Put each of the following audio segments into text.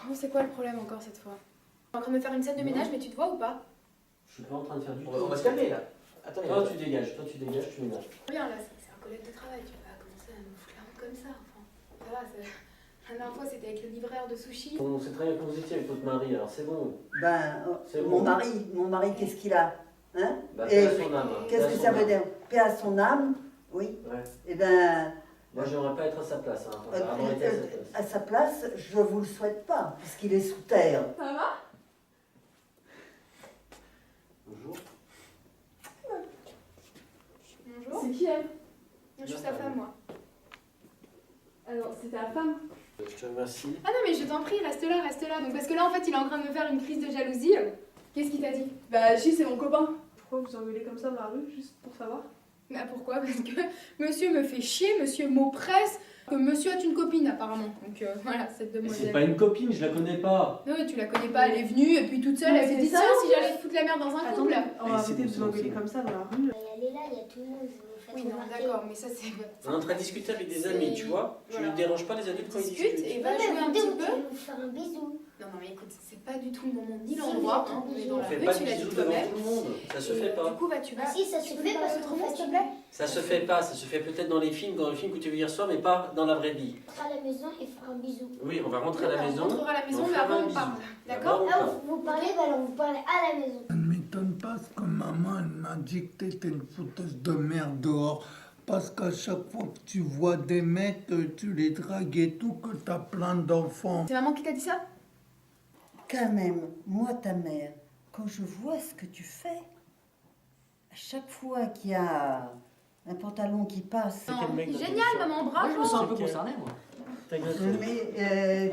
Oh, c'est quoi le problème encore cette fois? T'es en train de me faire une scène de ménage, mais tu te vois ou pas? Je suis pas en train de faire du tout. On va se calmer là. Attends, Toi, tu dégages, tu ménages. Regarde là, c'est un collègue de travail, tu vas pas commencer à me foutre la honte comme ça. Enfin, ça va, la dernière fois c'était avec le livreur de sushi. On sait très bien que vous étiez avec votre mari, alors c'est bon. Ben, C'est mon bon. mari, qu'est-ce qu'il a? Hein? Bah, Et paix à son âme. qu'est-ce que ça veut dire? Paix à son âme? Oui. Ouais. Eh ben, Moi, j'aimerais pas être à sa place. Hein. Enfin, avoir été à sa place. à sa place, je vous le souhaite pas, puisqu'il est sous terre. Ça va? Bonjour. Bonjour. C'est qui elle? Moi, je suis sa femme, moi. Alors, c'est ta femme? Je te remercie. Ah non, mais je t'en prie, reste là, reste là. Donc, parce que là, en fait, il est en train de me faire une crise de jalousie. Qu'est-ce qu'il t'a dit? Bah, si, c'est mon copain. Pourquoi vous engueulez comme ça dans la rue, juste pour savoir? Bah pourquoi? Parce que monsieur me fait chier, monsieur m'oppresse, que monsieur a une copine apparemment. Donc voilà, cette Mais demoiselle. c'est pas une copine, je la connais pas. Non, tu la connais pas, elle est venue et puis toute seule, Non, elle s'est mais dit c'est tiens, ça, si j'allais foutre la merde dans un couple. Attendez, on va Allez, c'est arrêter bon, de c'est vous bon, engueuler c'est bon. comme ça dans la rue. Elle est là, il y a tout le monde. Vous faites Oui, non, remarquer. d'accord, mais ça c'est. On est en train de discuter avec des amis, tu vois. Tu Voilà. ne déranges pas les adultes quand ils Discute discutent. et Ouais, va mais jouer un vous petit deux, vous peu. allez vous faire un bisou. Non, non, mais écoute, c'est pas du tout le moment ni Si, l'endroit. vous êtes Hein, on est obligé. dans On la fait rue, pas tu de l'as dit bisous devant toi-même. tout le monde. Ça se Et, fait Du pas. coup, bah tu vas. Ah si, ça se tu fait peux parce pas que se trop tromper, s'il te fatigué. plaît. Ça se fait pas. Ça se fait peut-être dans les films que tu as vu hier soir, mais pas dans la vraie vie. On rentre à la maison et faire un bisou. Oui, on va rentrer à la On maison. rentrera à la maison, on mais fera avant un on bisou. parle. D'abord, D'accord? on Là, parle. vous parlez, bah alors vous parlez à la maison. Ça ne m'étonne pas parce que maman elle m'a dit que t'étais une fouteuse de merde dehors. Parce qu'à chaque fois que tu vois des mecs, tu les dragues et tout, que t'as plein d'enfants. C'est maman qui t'a dit ça? Quand même, moi, ta mère, quand je vois ce que tu fais, à chaque fois qu'il y a un pantalon qui passe, Non, quel mec dans ton génial, histoire? maman, Moi, bravo! je me sens un peu concerné, moi. Ta gueule. mais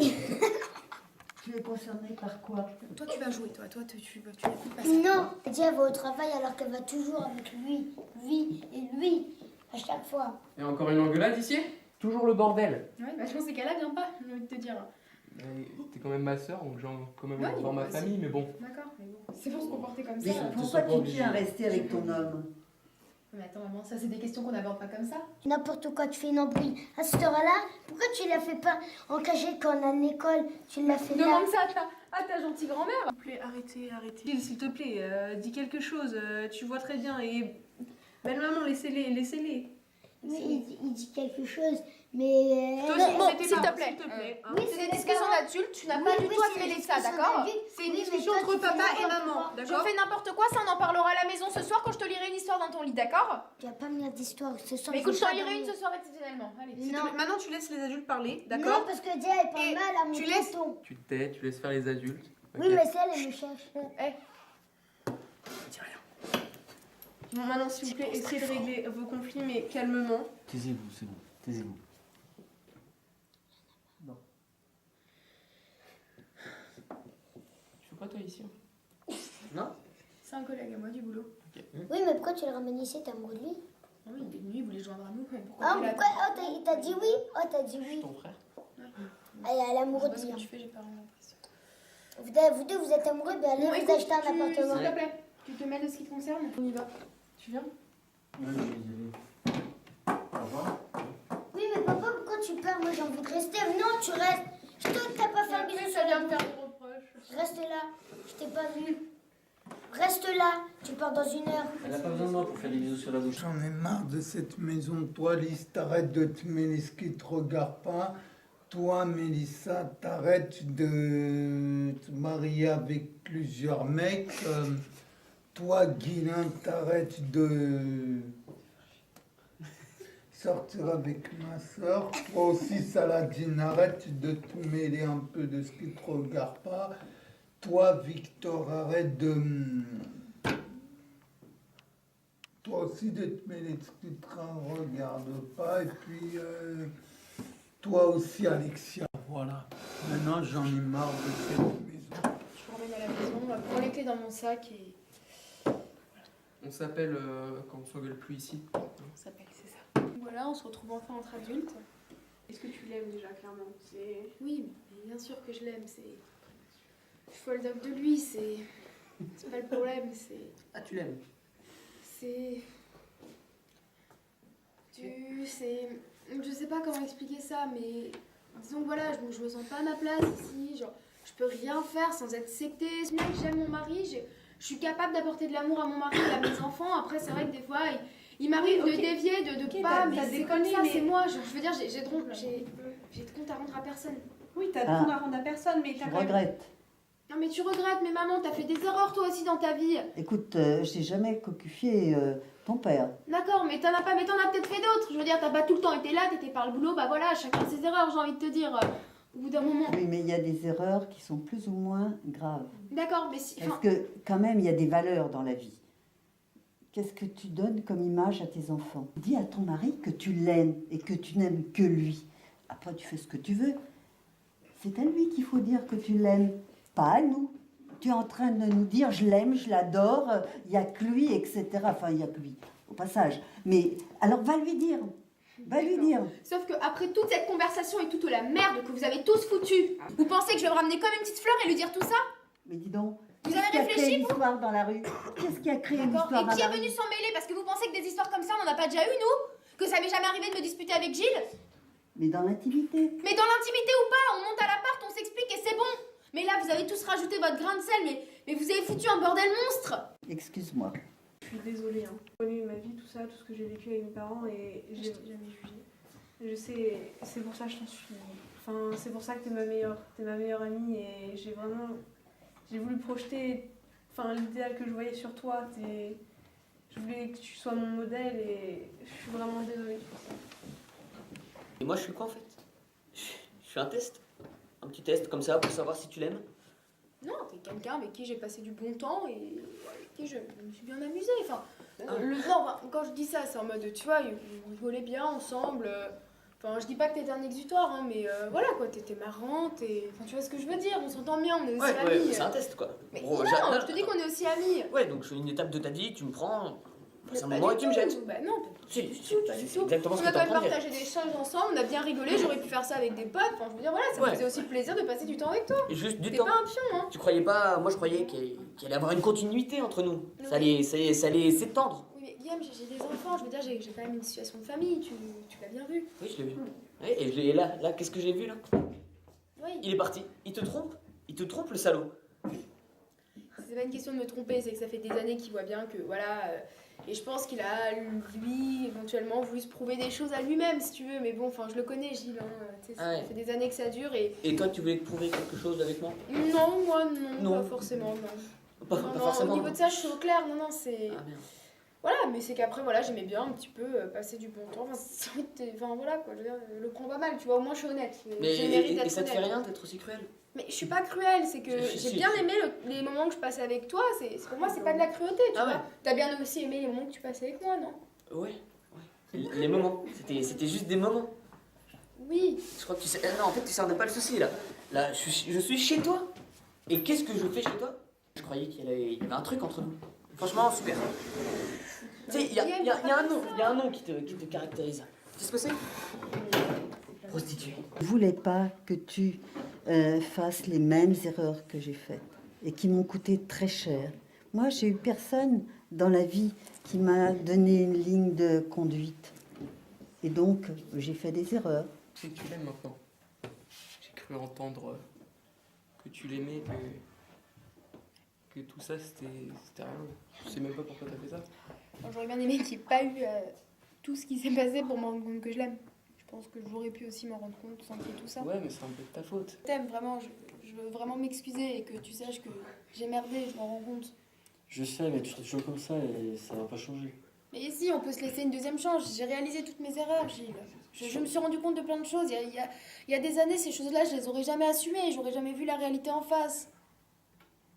tu es concerné par quoi? Toi, tu vas jouer, toi, tu l'écoutes pas. Non, elle dit elle va au travail alors qu'elle va toujours avec lui et lui, à chaque fois. Et encore une engueulade ici? Toujours le bordel. Ouais, bah je pense qu'elle a vient pas, j'ai envie de te dire. Mais t'es quand même ma soeur, donc j'ai quand même Ouais, envie de voir ma bah, famille, mais bon. D'accord, mais bon, c'est pour se comporter comme Mais ça. pourquoi tu tiens à rester avec ton homme? Mais attends, maman, ça c'est des questions qu'on n'aborde pas comme ça. N'importe quoi, tu fais une embrouille. À cette heure-là, pourquoi tu la fais pas en cachette quand on a une école? Tu l'as fait là. Demande ça à ta gentille grand-mère. S'il te plaît, arrêtez. S'il te plaît, dis quelque chose. Tu vois très bien. Et belle maman, laissez-les. Oui, il dit quelque chose, mais... Toi elle- aussi, Bon, c'était s'il pas- te plaît. hein. Oui, C'est des d'accord. discussions d'adultes, tu n'as Oui, pas du oui, tout à c'est mêler des ça, discussions d'accord? d'adultes. C'est une Oui, mais discussion toi, entre tu fais papa et n'importe maman, quoi. Je d'accord? fais n'importe quoi, ça on en parlera à la maison ce soir quand je te lirai une histoire dans ton lit, d'accord? Tu vas pas me lire d'histoire ce soir. Mais écoute, je t'en vais pas lirai une dormir. ce soir exceptionnellement. Allez. S'il te Non. plaît, maintenant, tu laisses les adultes parler, Non, d'accord? parce que déjà, elle parle Et mal à mon tu laisses- tonton. Tu te tais, tu laisses faire les adultes. Oui, ok? mais c'est elle, elle me cherche. Bon, maintenant, s'il vous plaît, essayez de régler vos conflits, mais calmement. Taisez-vous, c'est bon. Taisez-vous. Tu fais quoi toi ici? Non? C'est un collègue à moi du boulot. Oui, mais pourquoi tu le ramènes ici? T'es amoureux de lui? Ah oui, il est venu, il voulait se joindre à nous. Mais pourquoi Ah, tu l'as pourquoi? Oh, il t'a dit oui? Oh, t'as dit Je suis oui. ton frère. Elle est amoureuse ce de que lui. tu fais, j'ai pas vraiment l'impression. Vous deux, vous êtes amoureux, ben allez Bon, vous écoute, acheter un appartement. S'il te plaît, tu te mêles de ce qui te concerne. On y va. Tu viens? Oui, je vais y aller. Au revoir. Oui, mais papa, pourquoi tu pars? Moi, j'ai envie de rester. Non, tu restes. Je t'ai pas fait un bisou sur la me faire des reproches. Reste là. Je t'ai pas vu. Reste là. Tu pars dans 1 heure. Elle a pas besoin de moi pour faire des bisous sur la bouche. J'en ai marre de cette maison. Toi, Lise, t'arrêtes de te mêler ce qui te regarde pas. Toi, Mélissa, t'arrêtes de te marier avec plusieurs mecs. Toi, Guilin, t'arrêtes de sortir avec ma soeur. Toi aussi, Saladine, arrête de te mêler un peu de ce qui te regarde pas. Toi, Victor, arrête de... Toi aussi, de te mêler de ce qui te regarde pas. Et puis, toi aussi, Alexia, voilà. Maintenant, j'en ai marre de cette maison. Je vous ramène à la maison, prends les clés dans mon sac et. On s'appelle quand on s'engueule plus ici. On s'appelle, c'est ça. Voilà, on se retrouve enfin entre adultes. Est-ce que tu l'aimes déjà, clairement? C'est... Oui, mais bien sûr que je l'aime, c'est. Je suis folle de lui, c'est. C'est pas le problème, c'est. Ah, tu l'aimes? C'est. C'est. Je sais pas comment expliquer ça, mais. Disons que voilà, je me sens pas à ma place ici. Genre, Je peux rien faire sans être sectée. Mec, j'aime mon mari, je suis capable d'apporter de l'amour à mon mari et à mes enfants. Après, c'est vrai que des fois, il m'arrive Oui, de ok. dévier, de Ok, pas, mais t'as c'est déconné, comme ça, mais- c'est moi. Je veux dire, j'ai de compte à rendre à personne. Oui, t'as de Ah. compte à rendre à personne, mais Tu t'as quand même... regrettes. Non, mais tu regrettes, mais maman, t'as fait des erreurs toi aussi dans ta vie. Écoute, j'ai jamais cocufié ton père. D'accord, mais t'en as pas, mais t'en as peut-être fait d'autres. Je veux dire, t'as pas tout le temps été là, t'étais par le boulot, bah voilà, chacun ses erreurs, j'ai envie de te dire. Au bout d'un moment. Oui, mais il y a des erreurs qui sont plus ou moins graves. D'accord, mais si. Parce Enfin, que quand même, il y a des valeurs dans la vie. Qu'est-ce que tu donnes comme image à tes enfants? Dis à ton mari que tu l'aimes et que tu n'aimes que lui. Après, tu fais ce que tu veux. C'est à lui qu'il faut dire que tu l'aimes, pas à nous. Tu es en train de nous dire je l'aime, je l'adore, il n'y a que lui, etc. Enfin, il n'y a que lui, au passage. Mais alors, va lui dire. Va lui dire. sauf que après toute cette conversation et toute la merde que vous avez tous foutue, vous pensez que je vais me ramener comme une petite fleur et lui dire tout ça? Mais dis donc, Vous qu'est-ce avez qui a réfléchi, créé l'histoire dans la rue? Qu'est-ce qui a créé D'accord. l'histoire Et dans qui la est rue? venu s'en mêler? Parce que vous pensez que des histoires comme ça, on n'en a pas déjà eu, nous? Que ça m'est jamais arrivé de me disputer avec Gilles? Mais dans l'intimité. Mais dans l'intimité ou pas, on monte à l'appart, on s'explique et c'est bon. Mais là, vous avez tous rajouté votre grain de sel, mais vous avez foutu un bordel monstre. Excuse-moi. Je suis désolée, hein. J'ai connu ma vie, tout ça, tout ce que j'ai vécu avec mes parents et Je j'ai t'ai jamais jugé. Je sais, c'est pour ça que je t'en suis. Enfin, c'est pour ça que t'es ma meilleure amie et j'ai voulu projeter, enfin, l'idéal que je voyais sur toi. Je voulais que tu sois mon modèle et je suis vraiment désolée pour ça. Et moi, je suis quoi en fait? Je suis un test. Un petit test comme ça pour savoir si tu l'aimes. Non, t'es quelqu'un avec qui j'ai passé du bon temps et avec qui je me suis bien amusée. Enfin, non, enfin, quand je dis ça, c'est en mode, tu vois, on rigolait bien ensemble. Enfin, je dis pas que t'étais un exutoire, hein, mais voilà quoi, t'étais marrante et. Enfin, tu vois ce que je veux dire, on s'entend bien, on est aussi Ouais, amis. c'est un test quoi. Mais Gros, non, j'adore. je te dis qu'on est aussi amis. Ouais, donc je fais une étape de ta vie, tu me prends, passe un Pas moment du et tu me tout. jettes. Bah non, Si, pas du si, tout, pas si, du c'est tout. exactement On ce a que quand t'es même en train de dire. partagé des choses ensemble, on a bien rigolé, j'aurais pu faire ça avec des potes. Enfin, je veux dire, voilà, ça me Ouais. faisait aussi plaisir de passer du temps avec toi. Et juste du T'es temps. pas un pion, hein. Tu croyais pas, moi je croyais qu'il allait y avoir une continuité entre nous. Ça allait s'étendre. Oui, mais Guillaume, j'ai des enfants, je veux dire, j'ai quand même une situation de famille, tu l'as bien vu. Oui, je l'ai vu. Ouais, et là, qu'est-ce que j'ai vu là? Oui. Il est parti. Il te trompe le salaud. C'est pas une question de me tromper, c'est que ça fait des années qu'il voit bien que voilà. Et je pense qu'il a, lui, éventuellement voulu se prouver des choses à lui-même, si tu veux. Mais bon, enfin, je le connais, Gilles. Hein, tu sais, Ah ouais. ça fait des années que ça dure et. Et toi, tu voulais prouver quelque chose avec moi? Non, moi, non, Non. pas forcément, non. Pas, Non, pas non, forcément. au niveau de ça, je suis au clair. Non, non, c'est. Ah merde. Voilà, mais c'est qu'après, voilà, j'aimais bien un petit peu passer du bon temps. Enfin, enfin, voilà, quoi. Je veux dire, le prends pas mal, tu vois, au moins je suis honnête. Mais J'ai le mérite et d'être ça te fait honnête. rien d'être aussi cruel? Mais je suis pas cruelle, c'est que Si, j'ai si, bien si. aimé les moments que je passais avec toi. Pour moi, c'est pas de la cruauté, tu Ah vois. ouais. T'as bien aussi aimé les moments que tu passais avec moi, non? Ouais. Les moments. C'était juste des moments. Oui. Je crois que tu sais. Non, en fait, tu cernais pas le souci là. Là, je suis chez toi. Et qu'est-ce que je fais chez toi? Je croyais qu'il y avait un truc entre nous. Franchement, super. Tu sais, il y a un nom qui te caractérise. Tu sais ce que c'est? Prostituée. Je ne voulais pas que tu fasses les mêmes erreurs que j'ai faites et qui m'ont coûté très cher. Moi, j'ai eu personne dans la vie qui m'a donné une ligne de conduite. Et donc, j'ai fait des erreurs. Tu sais que tu l'aimes maintenant. J'ai cru entendre que tu l'aimais, que tout ça c'était rien. Je sais même pas pourquoi t'as fait ça. Moi, j'aurais bien aimé qu'il n'y ait pas eu tout ce qui s'est passé pour me rendre compte que je l'aime. Je pense que j'aurais pu aussi m'en rendre compte sans qu'il y ait tout ça. Ouais, mais c'est un peu de ta faute. Je t'aime vraiment, je veux vraiment m'excuser et que tu saches que j'ai merdé, je m'en rends compte. Je sais, mais tu seras toujours comme ça et ça va pas changer. Mais si, on peut se laisser une deuxième chance. J'ai réalisé toutes mes erreurs, Gilles. Je me suis rendu compte de plein de choses. Il y a des années, ces choses-là, je les aurais jamais assumées. J'aurais jamais vu la réalité en face.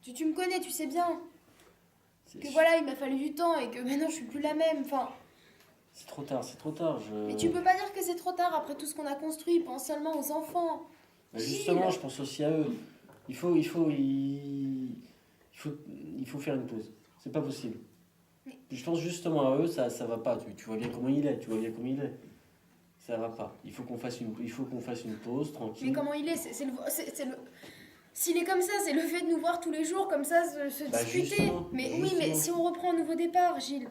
Tu me connais, tu sais bien. Que voilà, il m'a fallu du temps et que maintenant je suis plus la même. Enfin, C'est trop tard, c'est trop tard. mais tu peux pas dire que c'est trop tard après tout ce qu'on a construit. Pense seulement aux enfants. Bah, justement, je pense aussi à eux. Il faut faire une pause. C'est pas possible. Je pense justement à eux, ça va pas. Tu vois bien comment il est, Ça va pas. Il faut qu'on fasse une pause tranquille. Mais comment il est, S'il est comme ça, c'est le fait de nous voir tous les jours comme ça, se Bah, discuter. justement, Mais oui, mais si on reprend un nouveau départ, Gilles.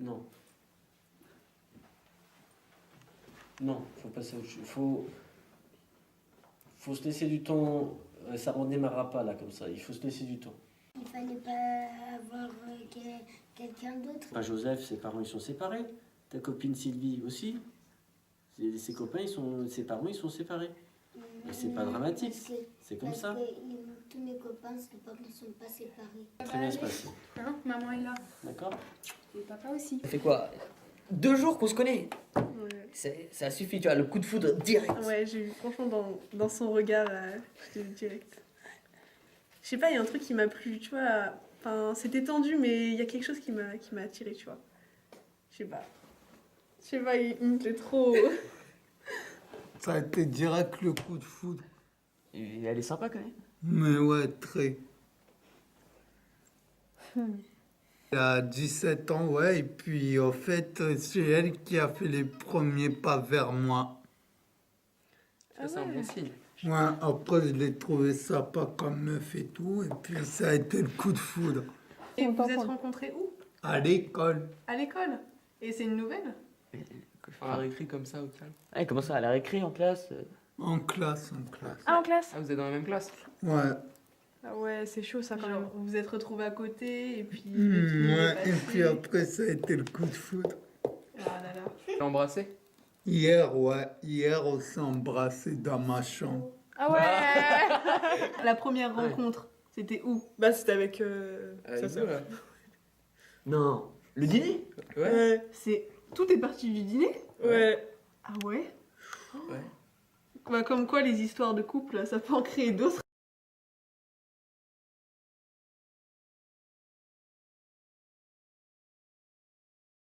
Non. Non, faut passer à autre chose. Faut se laisser du temps ça redémarrera pas là comme ça. Il faut se laisser du temps. Il fallait pas avoir quelqu'un d'autre. Pas Joseph, ses parents ils sont séparés. Ta copine Sylvie aussi. Ses copains, ses parents ils sont séparés. Et c'est pas dramatique. C'est comme ça. Tous mes copains ne sont pas séparés. Très bien se passer. Hein, maman est là. D'accord? Et papa aussi. Ça fait quoi? 2 jours qu'on se connaît. Ouais, Ça suffit, tu vois, le coup de foudre direct. ouais j'ai eu, franchement, dans son regard, j'étais direct. Je sais pas, il y a un truc qui m'a plu, tu vois. Enfin, c'était tendu, mais il y a quelque chose qui m'a attiré, tu vois. Je sais pas. Je sais pas, il me plaît trop. Ça a été direct le coup de foudre. Et elle est sympa quand même. Mais ouais, très. Il a 17 ans, ouais, et puis en fait, c'est elle qui a fait les premiers pas vers moi. Ça, c'est un bon signe. Ouais, après, je l'ai trouvé sympa comme meuf et tout, et puis ça a été le coup de foudre. Et vous êtes rencontrés où? À l'école. À l'école. Et c'est une nouvelle? Faire la récré comme ça au calme. Ah, comment ça, à la récré en classe? En classe, en classe. Ah, en classe? Ah, vous êtes dans la même classe? Ouais. Ah ouais, c'est chaud ça quand même. Vous vous êtes retrouvés à côté et puis... Ouais, et puis après, ça a été le coup de foudre. Ah là là. Tu l'as embrassé? Hier, ouais, hier, on s'est embrassé dans ma chambre. Ah ouais. La première rencontre, c'était où? Bah c'était avec... Ça, ça va. Non. Le dîner? Ouais. C'est... Tout est parti du dîner? Ouais. Ah ouais? Ouais. Bah comme quoi les histoires de couple, ça peut en créer d'autres.